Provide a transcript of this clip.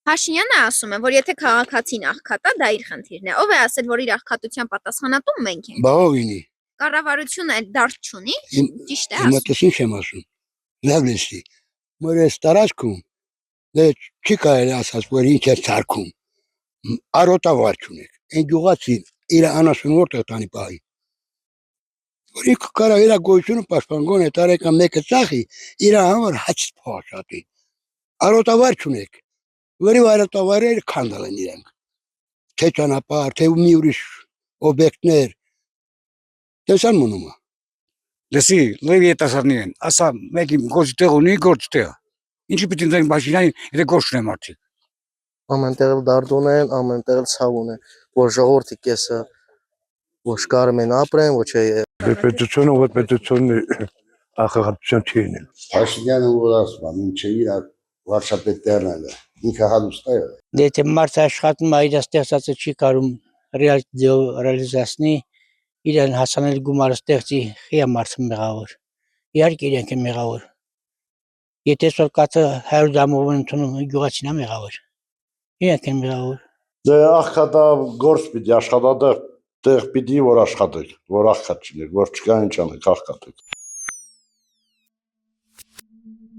Փաշինյանը ասում է, որ եթե քաղաքացին աղքատ է, դա իր խնդիրն է։ Ով է ասել, որ իր աղքատության պատասխանատու մենք ենք։ Բա ով ինի։ Կառավարությունը դարդ չունի, ճիշտ է Հիմա ասում։ տես ինչ եմ ասում։ Լավ լսի։ Որ այս տարածքում դե չի կարելի ասած, որ ինչ է ցարքում։ Արոտավար չունեք։ Այն գյուղացին իր անասուն որտեղ տանի պահի։ Որ ինքը կարա իր գոյությունը պաշտպան է տարեկան մեկը ծախի, իր համար հաց փոխատի։ Արոտավար չունեք։ Որի արոտավարերը քանդել են իրենք։ Թե ճանապարհ, թե մի ուրիշ օբյեկտներ։ Տեսան մնում է։ Լսի, լեվի հետասարնի են, ասա մեկի գործ տեղ ունի, գործ տեղ։ Ինչի պիտի դենք Փաշինյանին, եթե գործ չունեն մարդիկ։ Ամեն տեղ դարդուն են, ամեն տեղ ցավ ունեն, որ ժողովրդի կեսը ոչ կարում են ապրեն, ոչ է։ Պետությունը որ պետությունը ախախատության չի լինել։ Փաշինյանը որ ասում է, ինչը իր վարչապետերն է, ինքը հալուստ է։ Դե թե մարդ աշխատում է իր ստեղծածը չի կարում ռեալիզացնի, իրեն հասանել գումարը ստեղծի, խիա մարդը մեղավոր։ Իհարկե իրենք են մեղավոր։ Եթե սոր կացը 100 դամով են ընդունում գյուղացին է մեղավոր։ Իրենք են մեղավոր։ Դե աղքատա գործ պիտի աշխատատեղ տեղ պիտի որ աշխատեք, որ աղքատ չինեք, որ չկա ինչ անեք աղքատեք։